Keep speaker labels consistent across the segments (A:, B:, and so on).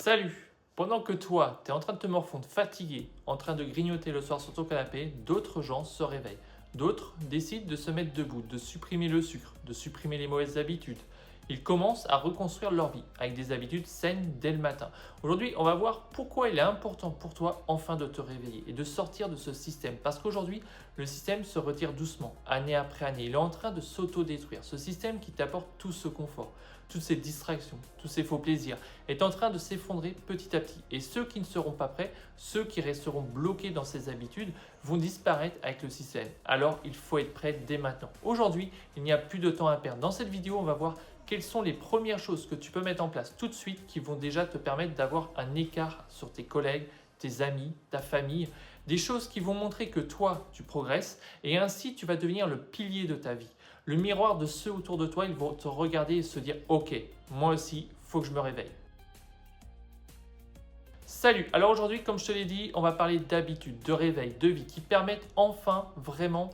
A: Salut! Pendant que toi, tu es en train de te morfondre, fatigué, en train de grignoter le soir sur ton canapé, d'autres gens se réveillent. D'autres décident de se mettre debout, de supprimer le sucre, de supprimer les mauvaises habitudes. Ils commencent à reconstruire leur vie avec des habitudes saines dès le matin. Aujourd'hui, on va voir pourquoi il est important pour toi enfin de te réveiller et de sortir de ce système. Parce qu'aujourd'hui, le système se retire doucement, année après année. Il est en train de s'auto-détruire. Ce système qui t'apporte tout ce confort, toutes ces distractions, tous ces faux plaisirs, est en train de s'effondrer petit à petit. Et ceux qui ne seront pas prêts, ceux qui resteront bloqués dans ces habitudes, vont disparaître avec le système. Alors, il faut être prêt dès maintenant. Aujourd'hui, il n'y a plus de temps à perdre. Dans cette vidéo, on va voir quelles sont les premières choses que tu peux mettre en place tout de suite qui vont déjà te permettre d'avoir un écart sur tes collègues, tes amis, ta famille, des choses qui vont montrer que toi, tu progresses et ainsi tu vas devenir le pilier de ta vie. Le miroir de ceux autour de toi, ils vont te regarder et se dire « Ok, moi aussi, il faut que je me réveille ». Salut! Alors aujourd'hui, comme je te l'ai dit, on va parler d'habitudes, de réveil, de vie qui permettent enfin vraiment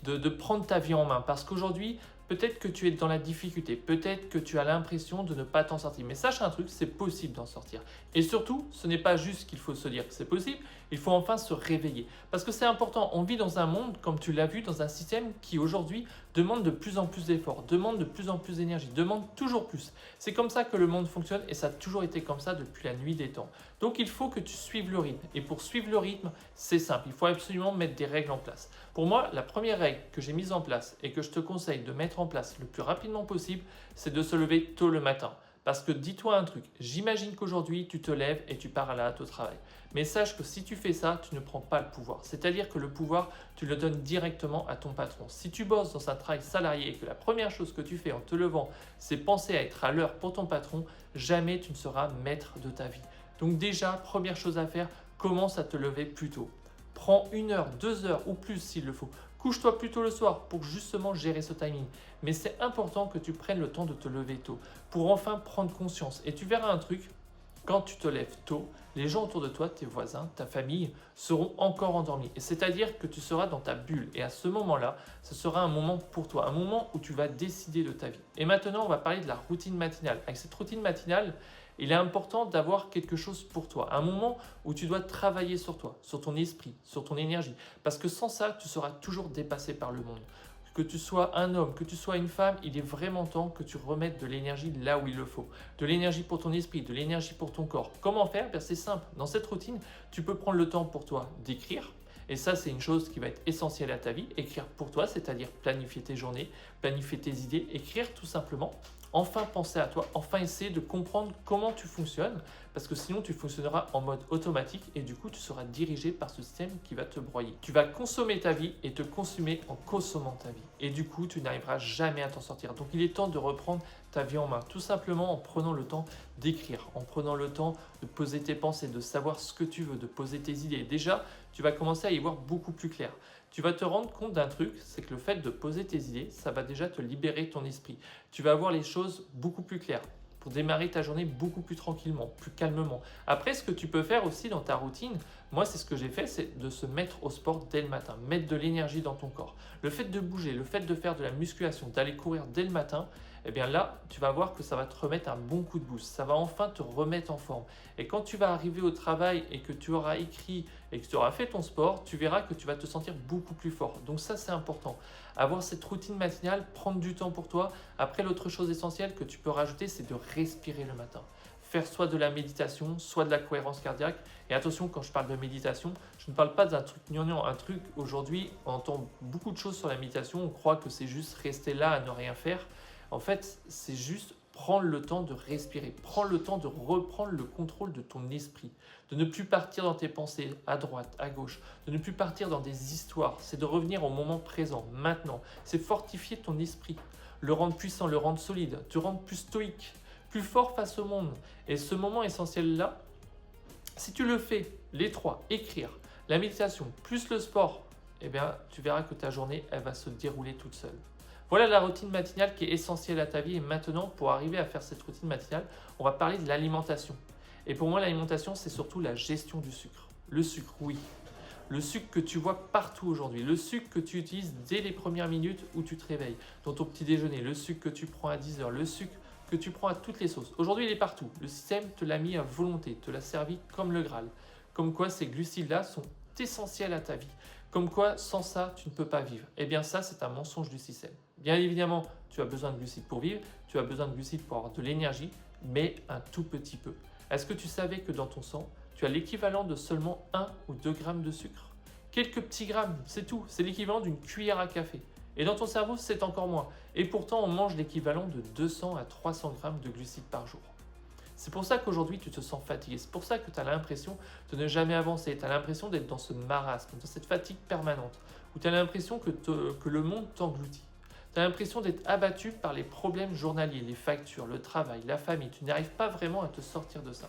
A: de prendre ta vie en main. Parce qu'aujourd'hui, peut-être que tu es dans la difficulté, peut-être que tu as l'impression de ne pas t'en sortir. Mais sache un truc, c'est possible d'en sortir. Et surtout, ce n'est pas juste qu'il faut se dire que c'est possible, il faut enfin se réveiller. Parce que c'est important, on vit dans un monde, comme tu l'as vu, dans un système qui aujourd'hui demande de plus en plus d'efforts, demande de plus en plus d'énergie, demande toujours plus. C'est comme ça que le monde fonctionne et ça a toujours été comme ça depuis la nuit des temps. Donc il faut que tu suives le rythme. Et pour suivre le rythme, c'est simple, il faut absolument mettre des règles en place. Pour moi, la première règle que j'ai mise en place et que je te conseille de mettre en place le plus rapidement possible, c'est de se lever tôt le matin. Parce que dis-toi un truc, j'imagine qu'aujourd'hui tu te lèves et tu pars à la hâte au travail. Mais sache que si tu fais ça, tu ne prends pas le pouvoir. C'est-à-dire que le pouvoir, tu le donnes directement à ton patron. Si tu bosses dans un travail salarié et que la première chose que tu fais en te levant, c'est penser à être à l'heure pour ton patron, jamais tu ne seras maître de ta vie. Donc déjà, première chose à faire, commence à te lever plus tôt. Prends 1 heure, 2 heures ou plus s'il le faut. Couche-toi plus tôt le soir pour justement gérer ce timing. Mais c'est important que tu prennes le temps de te lever tôt pour enfin prendre conscience. Et tu verras un truc, quand tu te lèves tôt, les gens autour de toi, tes voisins, ta famille, seront encore endormis. Et c'est-à-dire que tu seras dans ta bulle. Et à ce moment-là, ce sera un moment pour toi, un moment où tu vas décider de ta vie. Et maintenant, on va parler de la routine matinale. Avec cette routine matinale, il est important d'avoir quelque chose pour toi, un moment où tu dois travailler sur toi, sur ton esprit, sur ton énergie. Parce que sans ça, tu seras toujours dépassé par le monde. Que tu sois un homme, que tu sois une femme, il est vraiment temps que tu remettes de l'énergie là où il le faut. De l'énergie pour ton esprit, de l'énergie pour ton corps. Comment faire? C'est simple. Dans cette routine, tu peux prendre le temps pour toi d'écrire. Et ça, c'est une chose qui va être essentielle à ta vie. Écrire pour toi, c'est-à-dire planifier tes journées, planifier tes idées, écrire tout simplement. Enfin penser à toi, enfin essayer de comprendre comment tu fonctionnes, parce que sinon tu fonctionneras en mode automatique et du coup tu seras dirigé par ce système qui va te broyer. Tu vas consommer ta vie et te consumer en consommant ta vie. Et du coup tu n'arriveras jamais à t'en sortir. Donc il est temps de reprendre ta vie en main, tout simplement en prenant le temps d'écrire, en prenant le temps de poser tes pensées, de savoir ce que tu veux, de poser tes idées. Déjà, tu vas commencer à y voir beaucoup plus clair. Tu vas te rendre compte d'un truc, c'est que le fait de poser tes idées, ça va déjà te libérer ton esprit. Tu vas voir les choses beaucoup plus claires pour démarrer ta journée beaucoup plus tranquillement, plus calmement. Après, ce que tu peux faire aussi dans ta routine, moi c'est ce que j'ai fait, c'est de se mettre au sport dès le matin, mettre de l'énergie dans ton corps. Le fait de bouger, le fait de faire de la musculation, d'aller courir dès le matin, eh bien là, tu vas voir que ça va te remettre un bon coup de boost. Ça va enfin te remettre en forme. Et quand tu vas arriver au travail et que tu auras écrit et que tu auras fait ton sport, tu verras que tu vas te sentir beaucoup plus fort. Donc ça, c'est important. Avoir cette routine matinale, prendre du temps pour toi. Après, l'autre chose essentielle que tu peux rajouter, c'est de respirer le matin. Faire soit de la méditation, soit de la cohérence cardiaque. Et attention, quand je parle de méditation, je ne parle pas d'un truc gnangnan. Un truc, aujourd'hui, on entend beaucoup de choses sur la méditation. On croit que c'est juste rester là à ne rien faire. En fait, c'est juste prendre le temps de respirer, prendre le temps de reprendre le contrôle de ton esprit, de ne plus partir dans tes pensées à droite, à gauche, de ne plus partir dans des histoires. C'est de revenir au moment présent, maintenant. C'est fortifier ton esprit, le rendre puissant, le rendre solide, te rendre plus stoïque, plus fort face au monde. Et ce moment essentiel-là, si tu le fais, les trois, écrire, la méditation, plus le sport, eh bien, tu verras que ta journée, elle va se dérouler toute seule. Voilà la routine matinale qui est essentielle à ta vie. Et maintenant, pour arriver à faire cette routine matinale, on va parler de l'alimentation. Et pour moi, l'alimentation, c'est surtout la gestion du sucre. Le sucre, oui. Le sucre que tu vois partout aujourd'hui. Le sucre que tu utilises dès les premières minutes où tu te réveilles. Dans ton petit déjeuner. Le sucre que tu prends à 10 heures. Le sucre que tu prends à toutes les sauces. Aujourd'hui, il est partout. Le système te l'a mis à volonté, te l'a servi comme le Graal. Comme quoi ces glucides-là sont essentiels à ta vie. Comme quoi, sans ça, tu ne peux pas vivre. Eh bien ça, c'est un mensonge du système. Bien évidemment, tu as besoin de glucides pour vivre, tu as besoin de glucides pour avoir de l'énergie, mais un tout petit peu. Est-ce que tu savais que dans ton sang, tu as l'équivalent de seulement 1 ou 2 grammes de sucre? Quelques petits grammes, c'est tout. C'est l'équivalent d'une cuillère à café. Et dans ton cerveau, c'est encore moins. Et pourtant, on mange l'équivalent de 200 à 300 grammes de glucides par jour. C'est pour ça qu'aujourd'hui, tu te sens fatigué. C'est pour ça que tu as l'impression de ne jamais avancer. Tu as l'impression d'être dans ce marasme, dans cette fatigue permanente, où tu as l'impression que le monde t'engloutit. Tu as l'impression d'être abattu par les problèmes journaliers, les factures, le travail, la famille. Tu n'arrives pas vraiment à te sortir de ça.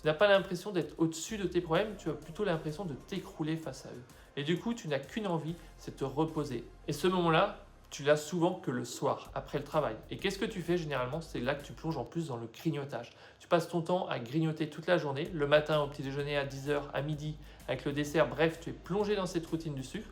A: Tu n'as pas l'impression d'être au-dessus de tes problèmes, tu as plutôt l'impression de t'écrouler face à eux. Et du coup, tu n'as qu'une envie, c'est te reposer. Et ce moment-là, tu l'as souvent que le soir, après le travail. Et qu'est-ce que tu fais généralement? C'est là que tu plonges en plus dans le grignotage. Tu passes ton temps à grignoter toute la journée, le matin au petit déjeuner à 10h, à midi, avec le dessert. Bref, tu es plongé dans cette routine du sucre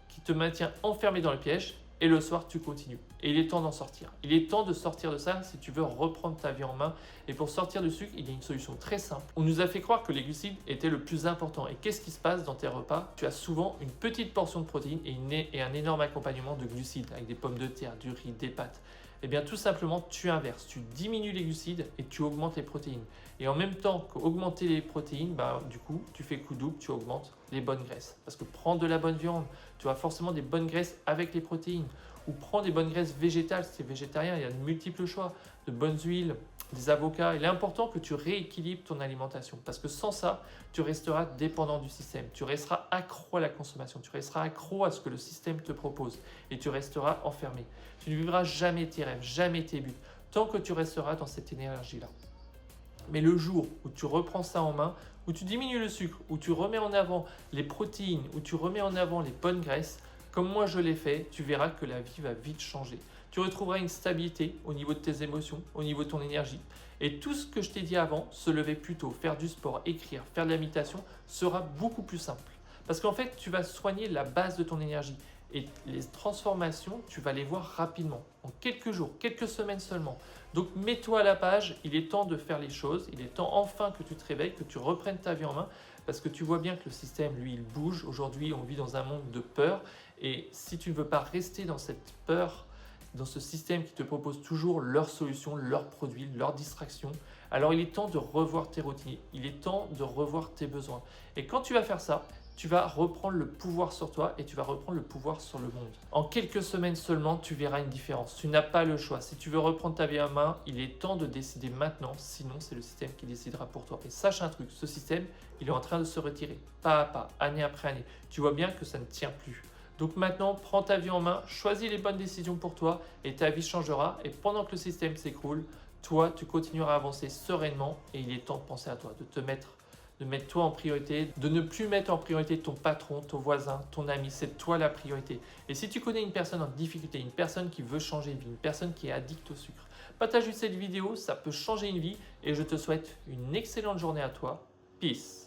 A: qui te maintient enfermé dans le piège. Et le soir, tu continues. Et il est temps d'en sortir. Il est temps de sortir de ça si tu veux reprendre ta vie en main. Et pour sortir du sucre, il y a une solution très simple. On nous a fait croire que les glucides étaient le plus important. Et qu'est-ce qui se passe dans tes repas? Tu as souvent une petite portion de protéines et un énorme accompagnement de glucides avec des pommes de terre, du riz, des pâtes. Eh bien, tout simplement, tu inverses. Tu diminues les glucides et tu augmentes les protéines. Et en même temps qu'augmenter les protéines, du coup, tu fais coup double, tu augmentes les bonnes graisses. Parce que prends de la bonne viande, tu auras forcément des bonnes graisses avec les protéines. Ou prends des bonnes graisses végétales, si tu es végétarien, il y a de multiples choix, de bonnes huiles, des avocats. Il est important que tu rééquilibres ton alimentation parce que sans ça, tu resteras dépendant du système. Tu resteras accro à la consommation, tu resteras accro à ce que le système te propose et tu resteras enfermé. Tu ne vivras jamais tes rêves, jamais tes buts, tant que tu resteras dans cette énergie-là. Mais le jour où tu reprends ça en main, où tu diminues le sucre, où tu remets en avant les protéines, où tu remets en avant les bonnes graisses, comme moi je l'ai fait, tu verras que la vie va vite changer. Tu retrouveras une stabilité au niveau de tes émotions, au niveau de ton énergie. Et tout ce que je t'ai dit avant, se lever plus tôt, faire du sport, écrire, faire de la méditation, sera beaucoup plus simple. Parce qu'en fait, tu vas soigner la base de ton énergie. Et les transformations, tu vas les voir rapidement, en quelques jours, quelques semaines seulement. Donc mets-toi à la page, il est temps de faire les choses, il est temps enfin que tu te réveilles, que tu reprennes ta vie en main, parce que tu vois bien que le système, lui, il bouge. Aujourd'hui, on vit dans un monde de peur, et si tu ne veux pas rester dans cette peur, dans ce système qui te propose toujours leurs solutions, leurs produits, leurs distractions, alors il est temps de revoir tes routines, il est temps de revoir tes besoins. Et quand tu vas faire ça, tu vas reprendre le pouvoir sur toi et tu vas reprendre le pouvoir sur le monde. En quelques semaines seulement, tu verras une différence. Tu n'as pas le choix. Si tu veux reprendre ta vie en main, il est temps de décider maintenant. Sinon, c'est le système qui décidera pour toi. Et sache un truc, ce système, il est en train de se retirer, pas à pas, année après année. Tu vois bien que ça ne tient plus. Donc maintenant, prends ta vie en main, choisis les bonnes décisions pour toi et ta vie changera. Et pendant que le système s'écroule, toi, tu continueras à avancer sereinement et il est temps de penser à toi, de mettre toi en priorité, de ne plus mettre en priorité ton patron, ton voisin, ton ami, c'est toi la priorité. Et si tu connais une personne en difficulté, une personne qui veut changer de vie, une personne qui est addict au sucre, partage cette vidéo, ça peut changer une vie et je te souhaite une excellente journée à toi. Peace.